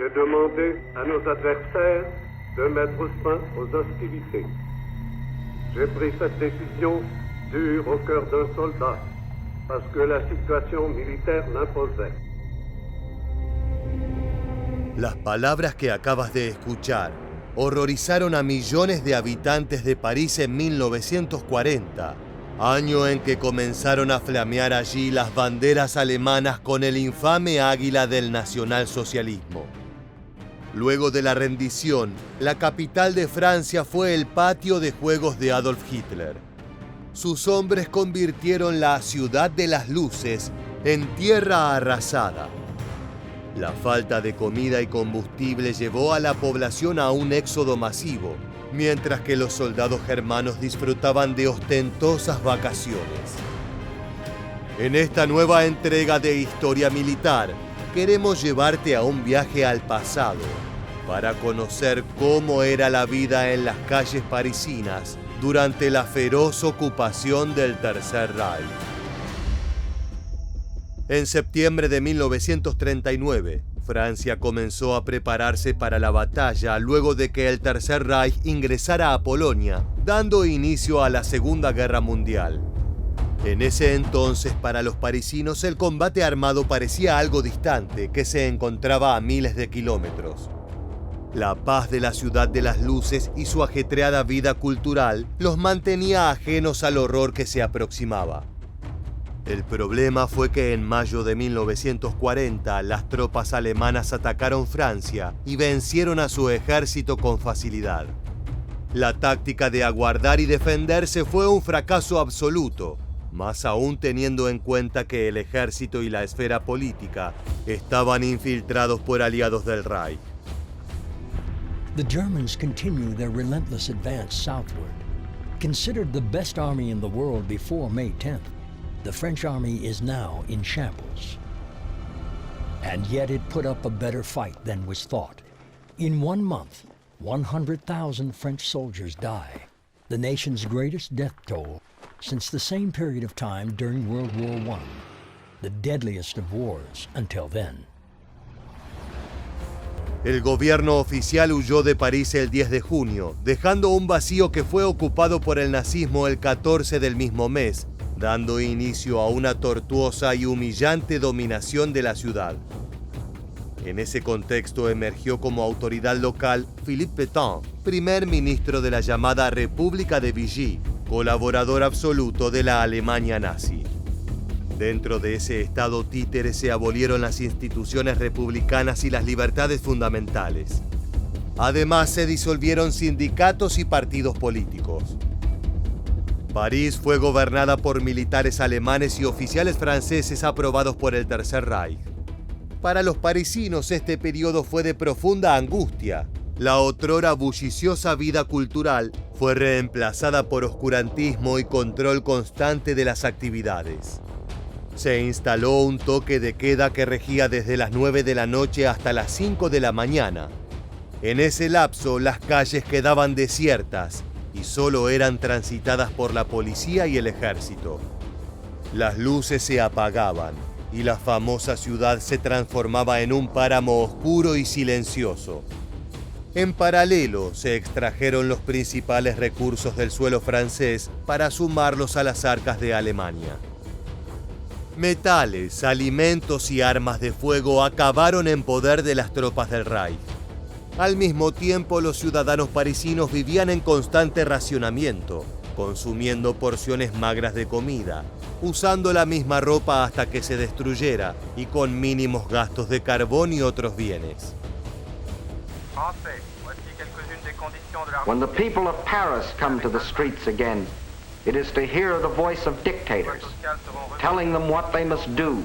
J'ai demandé à nos adversaires de mettre fin aux hostilités. J'ai pris cette décision dure au cœur d'un soldat, parce que la situación militar l'imposait. Las palabras que acabas de escuchar horrorizaron a millones de habitantes de París en 1940, año en que comenzaron a flamear allí las banderas alemanas con el infame águila del nacionalsocialismo. Luego de la rendición, la capital de Francia fue el patio de juegos de Adolf Hitler. Sus hombres convirtieron la ciudad de las luces en tierra arrasada. La falta de comida y combustible llevó a la población a un éxodo masivo, mientras que los soldados germanos disfrutaban de ostentosas vacaciones. En esta nueva entrega de Historia Militar, queremos llevarte a un viaje al pasado para conocer cómo era la vida en las calles parisinas durante la feroz ocupación del Tercer Reich. En septiembre de 1939, Francia comenzó a prepararse para la batalla luego de que el Tercer Reich ingresara a Polonia, dando inicio a la Segunda Guerra Mundial. En ese entonces, para los parisinos, el combate armado parecía algo distante, que se encontraba a miles de kilómetros. La paz de la ciudad de las luces y su ajetreada vida cultural los mantenía ajenos al horror que se aproximaba. El problema fue que en mayo de 1940 las tropas alemanas atacaron Francia y vencieron a su ejército con facilidad. La táctica de aguardar y defenderse fue un fracaso absoluto, más aún teniendo en cuenta que el ejército y la esfera política estaban infiltrados por aliados del Reich. The Germans continue their relentless advance southward. Considered the best army in the world before May 10th, the French army is now in shambles. And yet it put up a better fight than was thought. In 1 month, 100,000 French soldiers die, the nation's greatest death toll since the same period of time during World War I, the deadliest of wars until then. El gobierno oficial huyó de París el 10 de junio, dejando un vacío que fue ocupado por el nazismo el 14 del mismo mes, dando inicio a una tortuosa y humillante dominación de la ciudad. En ese contexto emergió como autoridad local Philippe Pétain, primer ministro de la llamada República de Vichy, colaborador absoluto de la Alemania nazi. Dentro de ese estado títere se abolieron las instituciones republicanas y las libertades fundamentales. Además, se disolvieron sindicatos y partidos políticos. París fue gobernada por militares alemanes y oficiales franceses aprobados por el Tercer Reich. Para los parisinos este periodo fue de profunda angustia. La otrora bulliciosa vida cultural fue reemplazada por oscurantismo y control constante de las actividades. Se instaló un toque de queda que regía desde las 9 de la noche hasta las 5 de la mañana. En ese lapso, las calles quedaban desiertas y solo eran transitadas por la policía y el ejército. Las luces se apagaban y la famosa ciudad se transformaba en un páramo oscuro y silencioso. En paralelo, se extrajeron los principales recursos del suelo francés para sumarlos a las arcas de Alemania. Metales, alimentos y armas de fuego acabaron en poder de las tropas del Reich. Al mismo tiempo, los ciudadanos parisinos vivían en constante racionamiento, consumiendo porciones magras de comida, usando la misma ropa hasta que se destruyera y con mínimos gastos de carbón y otros bienes. When the people of Paris come to the streets again, it is to hear the voice of dictators, telling them what they must do,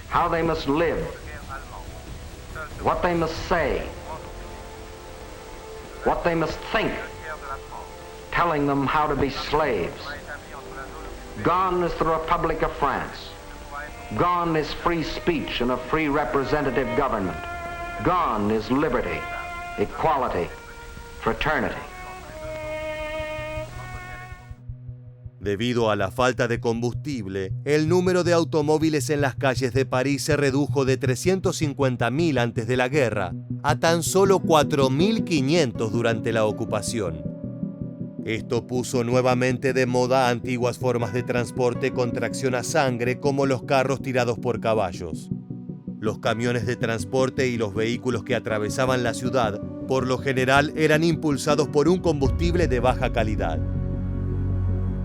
how they must live, what they must say, what they must think, telling them how to be slaves. Gone is the Republic of France. Gone is free speech and a free representative government. Gone is liberty, equality, fraternity. Debido a la falta de combustible, el número de automóviles en las calles de París se redujo de 350.000 antes de la guerra a tan solo 4.500 durante la ocupación. Esto puso nuevamente de moda antiguas formas de transporte con tracción a sangre como los carros tirados por caballos. Los camiones de transporte y los vehículos que atravesaban la ciudad, por lo general, eran impulsados por un combustible de baja calidad.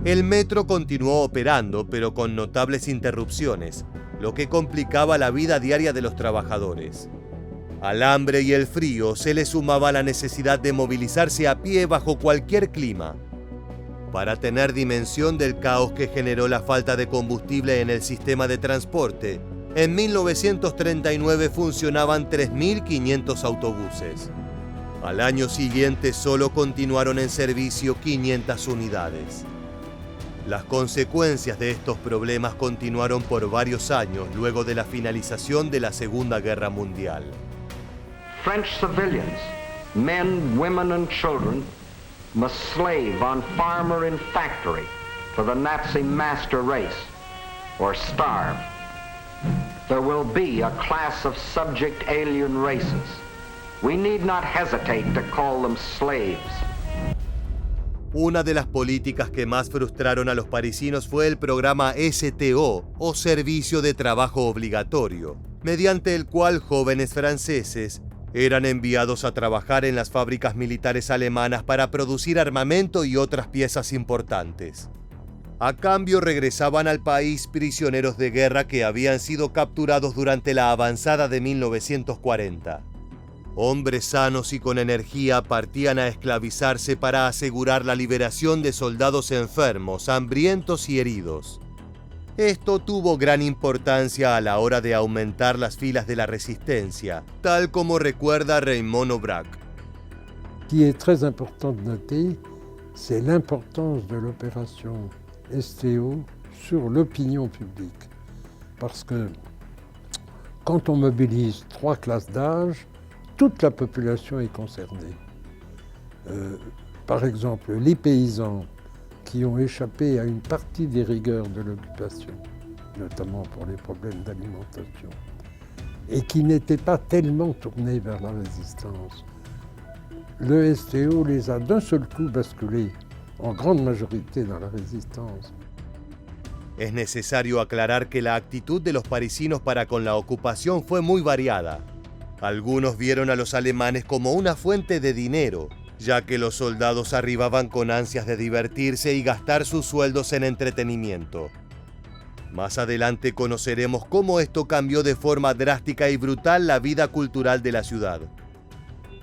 El metro continuó operando, pero con notables interrupciones, lo que complicaba la vida diaria de los trabajadores. Al hambre y el frío se le sumaba la necesidad de movilizarse a pie bajo cualquier clima. Para tener dimensión del caos que generó la falta de combustible en el sistema de transporte, en 1939 funcionaban 3.500 autobuses. Al año siguiente solo continuaron en servicio 500 unidades. Las consecuencias de estos problemas continuaron por varios años luego de la finalización de la Segunda Guerra Mundial. French civilians, men, women, and children, must slave on farmer and factory for the Nazi master race, or starve. There will be a class of subject alien races. We need not hesitate to call them slaves. Una de las políticas que más frustraron a los parisinos fue el programa STO, o Servicio de Trabajo Obligatorio, mediante el cual jóvenes franceses eran enviados a trabajar en las fábricas militares alemanas para producir armamento y otras piezas importantes. A cambio regresaban al país prisioneros de guerra que habían sido capturados durante la avanzada de 1940. Hombres sanos y con energía partían a esclavizarse para asegurar la liberación de soldados enfermos, hambrientos y heridos. Esto tuvo gran importancia a la hora de aumentar las filas de la resistencia, tal como recuerda Raymond Aubrac. Ce qui est très important de noter, c'est l'importance de l'opération STO sur l'opinion publique. Parce que quand on mobilise 3 classes d'âge, toute la population est concernée. Par exemple, les paysans qui ont échappé à une partie des rigueurs de l'occupation, notamment pour les problèmes d'alimentation, et qui n'étaient pas tellement tournés vers la résistance. Le STO les a d'un seul coup basculés, en grande majorité, dans la résistance. Es necesario aclarar que la actitud de los parisinos para con la ocupación fue muy variada. Algunos vieron a los alemanes como una fuente de dinero, ya que los soldados arribaban con ansias de divertirse y gastar sus sueldos en entretenimiento. Más adelante conoceremos cómo esto cambió de forma drástica y brutal la vida cultural de la ciudad.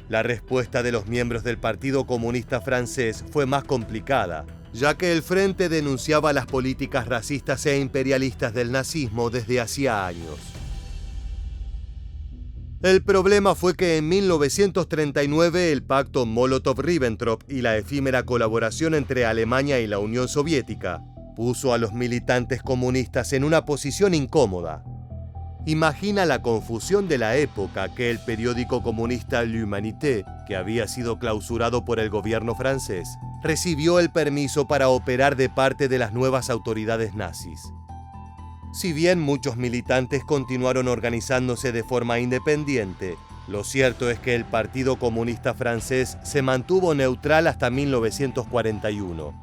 La respuesta de los miembros del Partido Comunista Francés fue más complicada, ya que el Frente denunciaba las políticas racistas e imperialistas del nazismo desde hacía años. El problema fue que en 1939 el pacto Molotov-Ribbentrop y la efímera colaboración entre Alemania y la Unión Soviética puso a los militantes comunistas en una posición incómoda. Imagina la confusión de la época que el periódico comunista L'Humanité, que había sido clausurado por el gobierno francés, recibió el permiso para operar de parte de las nuevas autoridades nazis. Si bien muchos militantes continuaron organizándose de forma independiente, lo cierto es que el Partido Comunista Francés se mantuvo neutral hasta 1941.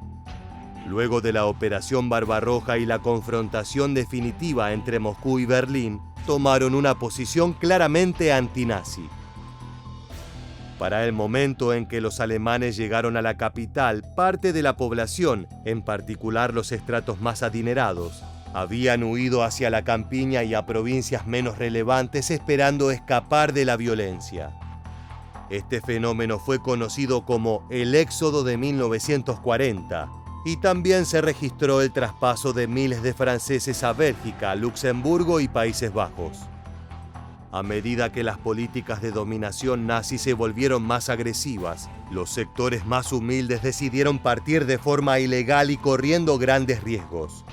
Luego de la Operación Barbarroja y la confrontación definitiva entre Moscú y Berlín, tomaron una posición claramente antinazi. Para el momento en que los alemanes llegaron a la capital, parte de la población, en particular los estratos más adinerados, habían huido hacia la campiña y a provincias menos relevantes esperando escapar de la violencia. Este fenómeno fue conocido como el Éxodo de 1940 y también se registró el traspaso de miles de franceses a Bélgica, Luxemburgo y Países Bajos. A medida que las políticas de dominación nazi se volvieron más agresivas, los sectores más humildes decidieron partir de forma ilegal y corriendo grandes riesgos.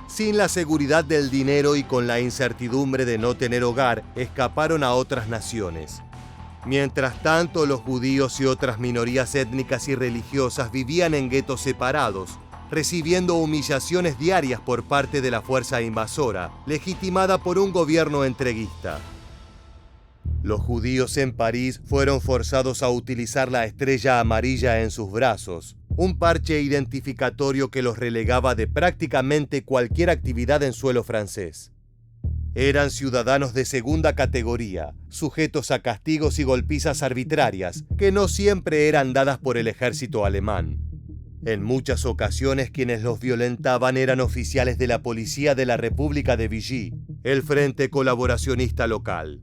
Sin la seguridad del dinero y con la incertidumbre de no tener hogar, escaparon a otras naciones. Mientras tanto, los judíos y otras minorías étnicas y religiosas vivían en guetos separados, recibiendo humillaciones diarias por parte de la fuerza invasora, legitimada por un gobierno entreguista. Los judíos en París fueron forzados a utilizar la estrella amarilla en sus brazos, un parche identificatorio que los relegaba de prácticamente cualquier actividad en suelo francés. Eran ciudadanos de segunda categoría, sujetos a castigos y golpizas arbitrarias, que no siempre eran dadas por el ejército alemán. En muchas ocasiones quienes los violentaban eran oficiales de la policía de la República de Vichy, el frente colaboracionista local.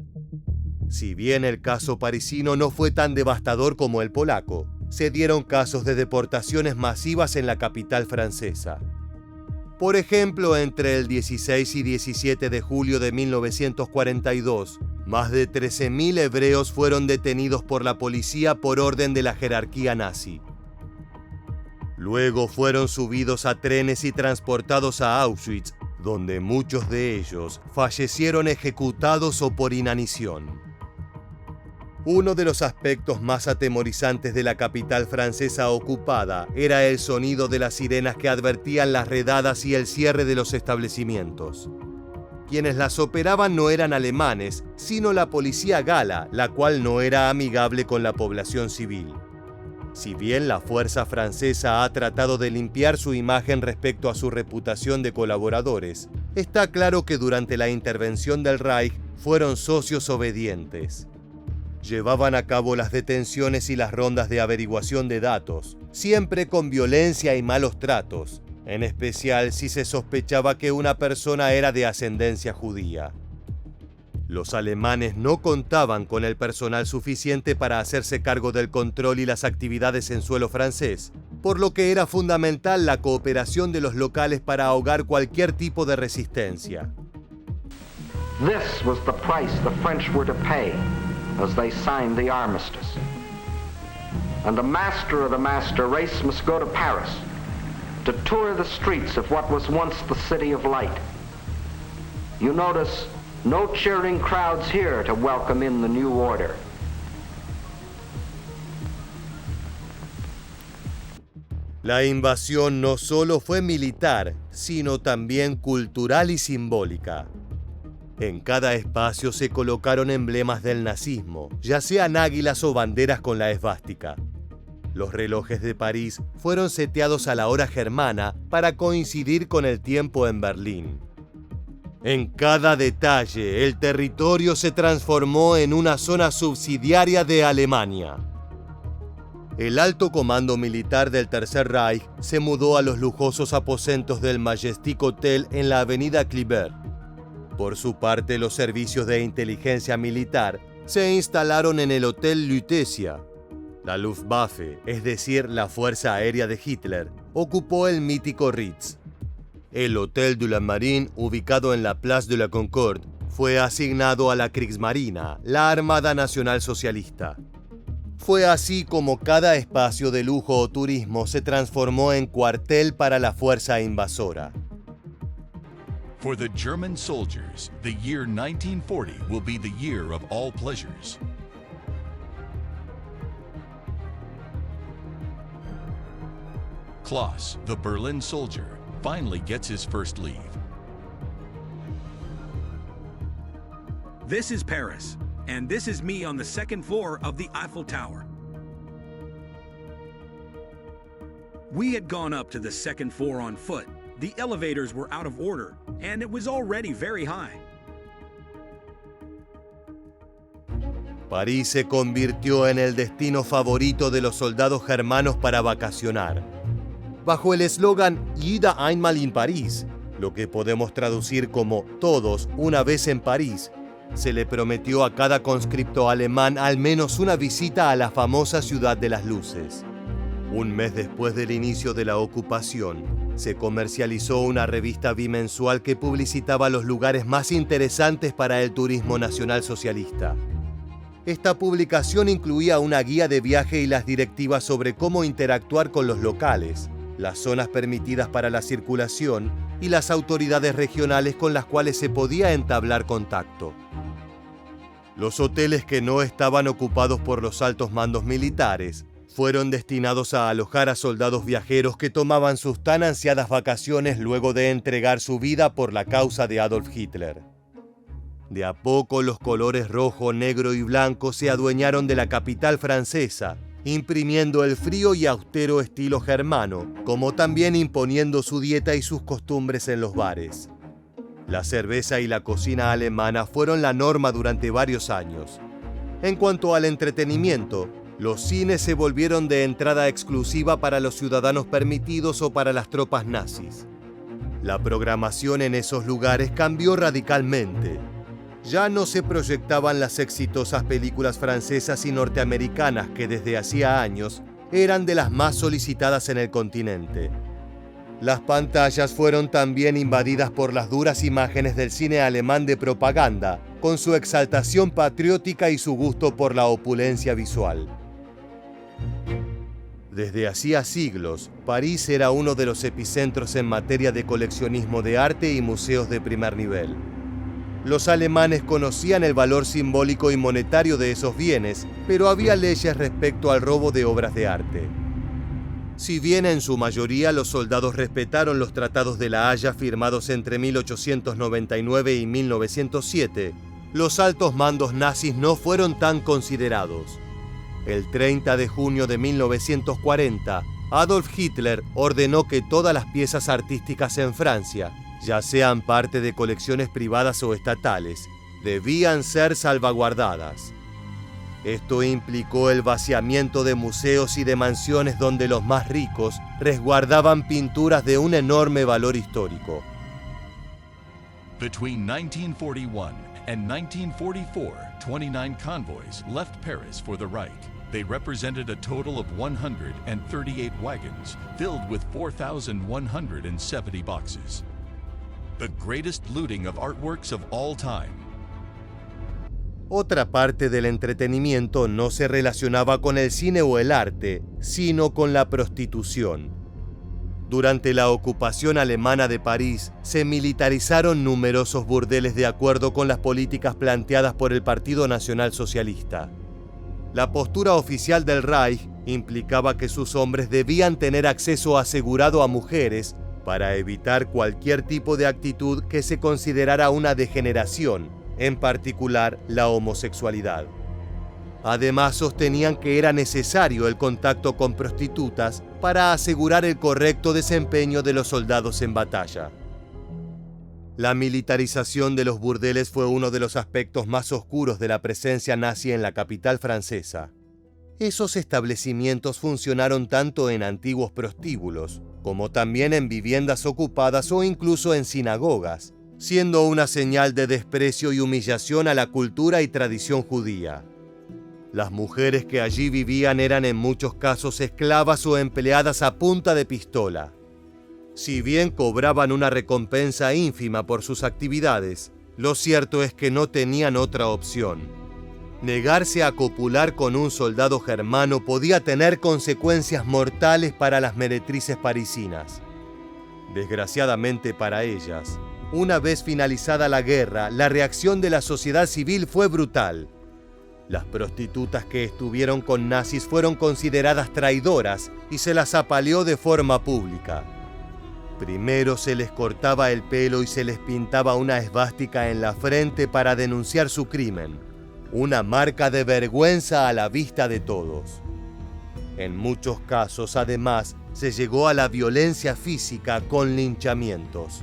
Si bien el caso parisino no fue tan devastador como el polaco, se dieron casos de deportaciones masivas en la capital francesa. Por ejemplo, entre el 16 y 17 de julio de 1942, más de 13.000 hebreos fueron detenidos por la policía por orden de la jerarquía nazi. Luego fueron subidos a trenes y transportados a Auschwitz, donde muchos de ellos fallecieron ejecutados o por inanición. Uno de los aspectos más atemorizantes de la capital francesa ocupada era el sonido de las sirenas que advertían las redadas y el cierre de los establecimientos. Quienes las operaban no eran alemanes, sino la policía gala, la cual no era amigable con la población civil. Si bien la fuerza francesa ha tratado de limpiar su imagen respecto a su reputación de colaboradores, está claro que durante la intervención del Reich fueron socios obedientes. Llevaban a cabo las detenciones y las rondas de averiguación de datos, siempre con violencia y malos tratos, en especial si se sospechaba que una persona era de ascendencia judía. Los alemanes no contaban con el personal suficiente para hacerse cargo del control y las actividades en suelo francés, por lo que era fundamental la cooperación de los locales para ahogar cualquier tipo de resistencia. This was the price the French were to pay as they signed the armistice. And the master of the master race must go to Paris to tour the streets of what was once the city of light. You notice no cheering crowds here to welcome in the new order. La invasión no solo fue militar, sino también cultural y simbólica. En cada espacio se colocaron emblemas del nazismo, ya sean águilas o banderas con la esvástica. Los relojes de París fueron seteados a la hora germana para coincidir con el tiempo en Berlín. En cada detalle, el territorio se transformó en una zona subsidiaria de Alemania. El alto comando militar del Tercer Reich se mudó a los lujosos aposentos del Majestic Hotel en la avenida Kléber. Por su parte, los servicios de inteligencia militar se instalaron en el Hotel Lutetia. La Luftwaffe, es decir, la Fuerza Aérea de Hitler, ocupó el mítico Ritz. El Hotel de la Marine, ubicado en la Place de la Concorde, fue asignado a la Kriegsmarine, la Armada Nacional Socialista. Fue así como cada espacio de lujo o turismo se transformó en cuartel para la fuerza invasora. For the German soldiers, the year 1940 will be the year of all pleasures. Klaus, the Berlin soldier, finally gets his first leave. This is Paris, and this is me on the second floor of the Eiffel Tower. We had gone up to the second floor on foot. The elevators were out of order, and it was already very high. París se convirtió en el destino favorito de los soldados germanos para vacacionar. Bajo el eslogan «Jeder einmal in Paris», lo que podemos traducir como «Todos una vez en París», se le prometió a cada conscripto alemán al menos una visita a la famosa Ciudad de las Luces. Un mes después del inicio de la ocupación, se comercializó una revista bimensual que publicitaba los lugares más interesantes para el turismo nacional socialista. Esta publicación incluía una guía de viaje y las directivas sobre cómo interactuar con los locales, las zonas permitidas para la circulación y las autoridades regionales con las cuales se podía entablar contacto. Los hoteles que no estaban ocupados por los altos mandos militares fueron destinados a alojar a soldados viajeros que tomaban sus tan ansiadas vacaciones luego de entregar su vida por la causa de Adolf Hitler. De a poco los colores rojo, negro y blanco se adueñaron de la capital francesa, imprimiendo el frío y austero estilo germano, como también imponiendo su dieta y sus costumbres en los bares. La cerveza y la cocina alemana fueron la norma durante varios años. En cuanto al entretenimiento, los cines se volvieron de entrada exclusiva para los ciudadanos permitidos o para las tropas nazis. La programación en esos lugares cambió radicalmente. Ya no se proyectaban las exitosas películas francesas y norteamericanas que desde hacía años eran de las más solicitadas en el continente. Las pantallas fueron también invadidas por las duras imágenes del cine alemán de propaganda, con su exaltación patriótica y su gusto por la opulencia visual. Desde hacía siglos, París era uno de los epicentros en materia de coleccionismo de arte y museos de primer nivel. Los alemanes conocían el valor simbólico y monetario de esos bienes, pero había leyes respecto al robo de obras de arte. Si bien en su mayoría los soldados respetaron los tratados de La Haya firmados entre 1899 y 1907, los altos mandos nazis no fueron tan considerados. El 30 de junio de 1940, Adolf Hitler ordenó que todas las piezas artísticas en Francia, ya sean parte de colecciones privadas o estatales, debían ser salvaguardadas. Esto implicó el vaciamiento de museos y de mansiones donde los más ricos resguardaban pinturas de un enorme valor histórico. Between 1941 and 1944, 29 convoys left Paris for the Reich. They represented a total of 138 wagons filled with 4,170 boxes. The greatest looting of artworks of all time. Otra parte del entretenimiento no se relacionaba con el cine o el arte, sino con la prostitución. Durante la ocupación alemana de París, se militarizaron numerosos burdeles de acuerdo con las políticas planteadas por el Partido Nacional Socialista. La postura oficial del Reich implicaba que sus hombres debían tener acceso asegurado a mujeres para evitar cualquier tipo de actitud que se considerara una degeneración, en particular la homosexualidad. Además, sostenían que era necesario el contacto con prostitutas para asegurar el correcto desempeño de los soldados en batalla. La militarización de los burdeles fue uno de los aspectos más oscuros de la presencia nazi en la capital francesa. Esos establecimientos funcionaron tanto en antiguos prostíbulos, como también en viviendas ocupadas o incluso en sinagogas, siendo una señal de desprecio y humillación a la cultura y tradición judía. Las mujeres que allí vivían eran en muchos casos esclavas o empleadas a punta de pistola. Si bien cobraban una recompensa ínfima por sus actividades, lo cierto es que no tenían otra opción. Negarse a copular con un soldado germano podía tener consecuencias mortales para las meretrices parisinas. Desgraciadamente para ellas, una vez finalizada la guerra, la reacción de la sociedad civil fue brutal. Las prostitutas que estuvieron con nazis fueron consideradas traidoras y se las apaleó de forma pública. Primero se les cortaba el pelo y se les pintaba una esvástica en la frente para denunciar su crimen, una marca de vergüenza a la vista de todos. En muchos casos, además, se llegó a la violencia física con linchamientos.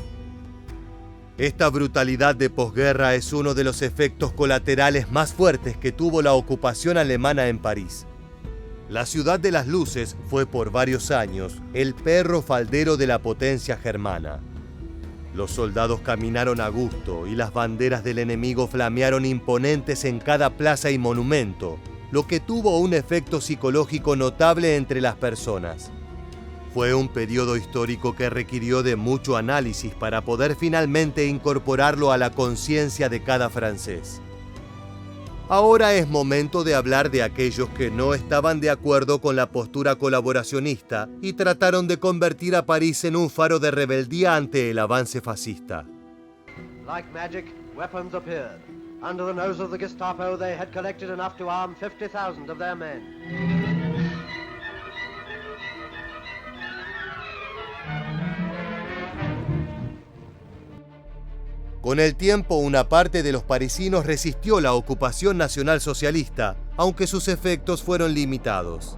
Esta brutalidad de posguerra es uno de los efectos colaterales más fuertes que tuvo la ocupación alemana en París. La ciudad de las luces fue por varios años el perro faldero de la potencia germana. Los soldados caminaron a gusto y las banderas del enemigo flamearon imponentes en cada plaza y monumento, lo que tuvo un efecto psicológico notable entre las personas. Fue un periodo histórico que requirió de mucho análisis para poder finalmente incorporarlo a la conciencia de cada francés. Ahora es momento de hablar de aquellos que no estaban de acuerdo con la postura colaboracionista y trataron de convertir a París en un faro de rebeldía ante el avance fascista. Like magic, weapons appeared. Under the nose of the Gestapo, they had collected enough to arm 50,000 of their men. Con el tiempo, una parte de los parisinos resistió la ocupación nacionalsocialista, aunque sus efectos fueron limitados.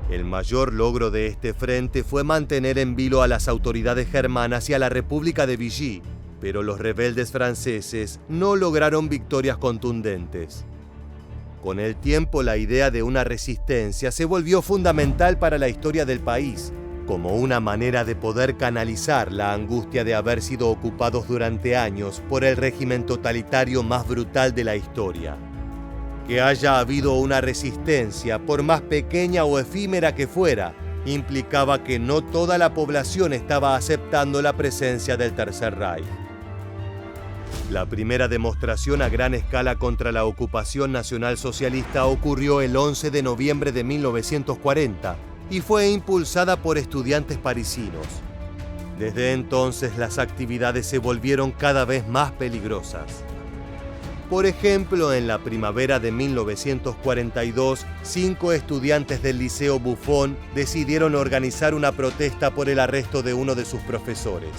El mayor logro de este frente fue mantener en vilo a las autoridades germanas y a la República de Vichy, pero los rebeldes franceses no lograron victorias contundentes. Con el tiempo, la idea de una resistencia se volvió fundamental para la historia del país, como una manera de poder canalizar la angustia de haber sido ocupados durante años por el régimen totalitario más brutal de la historia. Que haya habido una resistencia, por más pequeña o efímera que fuera, implicaba que no toda la población estaba aceptando la presencia del Tercer Reich. La primera demostración a gran escala contra la ocupación nacionalsocialista ocurrió el 11 de noviembre de 1940 y fue impulsada por estudiantes parisinos. Desde entonces, las actividades se volvieron cada vez más peligrosas. Por ejemplo, en la primavera de 1942, 5 estudiantes del Liceo Buffon decidieron organizar una protesta por el arresto de uno de sus profesores.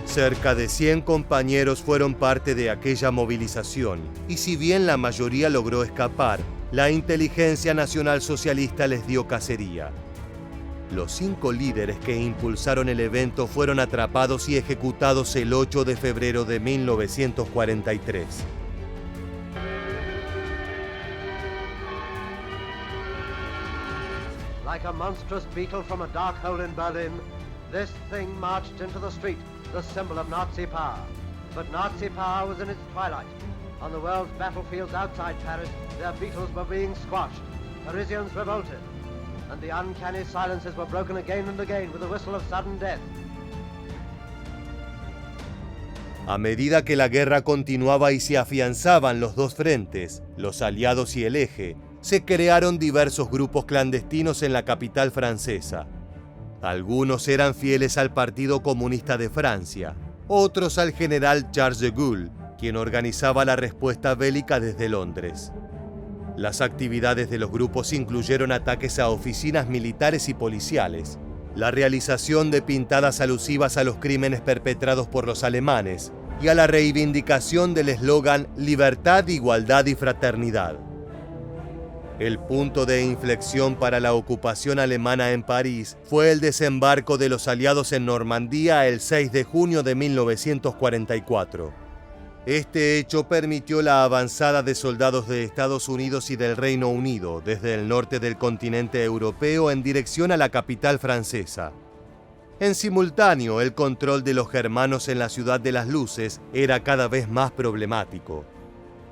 Cerca de 100 compañeros fueron parte de aquella movilización, y si bien la mayoría logró escapar, la inteligencia nacionalsocialista les dio cacería. Los 5 líderes que impulsaron el evento fueron atrapados y ejecutados el 8 de febrero de 1943. Like a monstrous beetle from a dark hole in Berlin, this thing marched into the street, the symbol of Nazi power. But Nazi power was in its twilight. On the world's battlefields outside Paris, their beetles were being squashed. Parisians revolted, and the uncanny silences were broken again and again with the whistle of sudden death. A medida que la guerra continuaba y se afianzaban los dos frentes, los aliados y el eje, se crearon diversos grupos clandestinos en la capital francesa. Algunos eran fieles al Partido Comunista de Francia, otros al general Charles de Gaulle, quien organizaba la respuesta bélica desde Londres. Las actividades de los grupos incluyeron ataques a oficinas militares y policiales, la realización de pintadas alusivas a los crímenes perpetrados por los alemanes y a la reivindicación del eslogan Libertad, Igualdad y Fraternidad. El punto de inflexión para la ocupación alemana en París fue el desembarco de los aliados en Normandía el 6 de junio de 1944. Este hecho permitió la avanzada de soldados de Estados Unidos y del Reino Unido desde el norte del continente europeo en dirección a la capital francesa. En simultáneo, el control de los germanos en la Ciudad de las Luces era cada vez más problemático.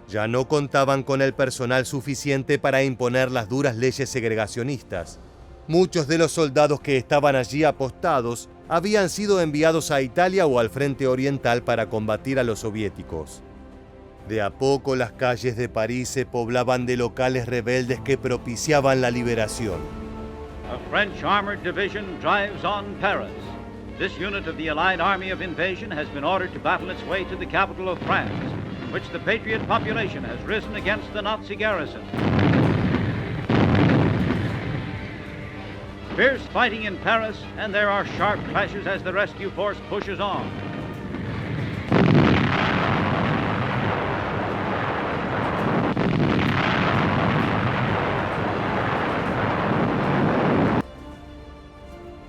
Ya no contaban con el personal suficiente para imponer las duras leyes segregacionistas. Muchos de los soldados que estaban allí apostados habían sido enviados a Italia o al frente oriental para combatir a los soviéticos. De a poco las calles de París se poblaban de locales rebeldes que propiciaban la liberación. A French armored division drives on Paris. This unit of the Allied Army of Invasion has been ordered to battle its way to the capital of France, in which the patriot population has risen against the Nazi garrison. Fierce fighting in Paris, and there are sharp clashes as the rescue force pushes on.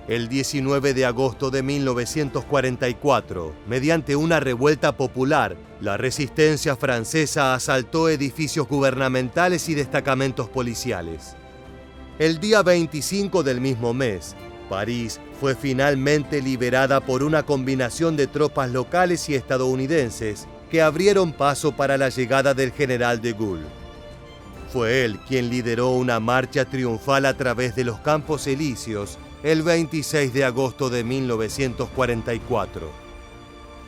El 19 de agosto de 1944, mediante una revuelta popular, la resistencia francesa asaltó edificios gubernamentales y destacamentos policiales. El día 25 del mismo mes, París fue finalmente liberada por una combinación de tropas locales y estadounidenses que abrieron paso para la llegada del general de Gaulle. Fue él quien lideró una marcha triunfal a través de los Campos Elíseos el 26 de agosto de 1944.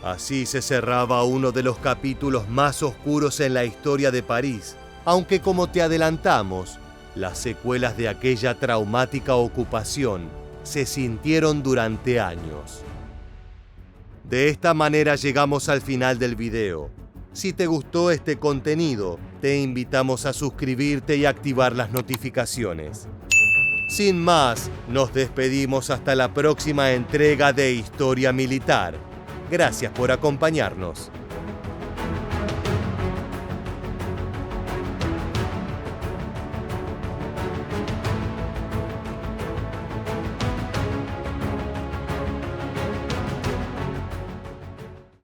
Así se cerraba uno de los capítulos más oscuros en la historia de París, aunque como te adelantamos, las secuelas de aquella traumática ocupación se sintieron durante años. De esta manera llegamos al final del video. Si te gustó este contenido, te invitamos a suscribirte y activar las notificaciones. Sin más, nos despedimos hasta la próxima entrega de Historia Militar. Gracias por acompañarnos.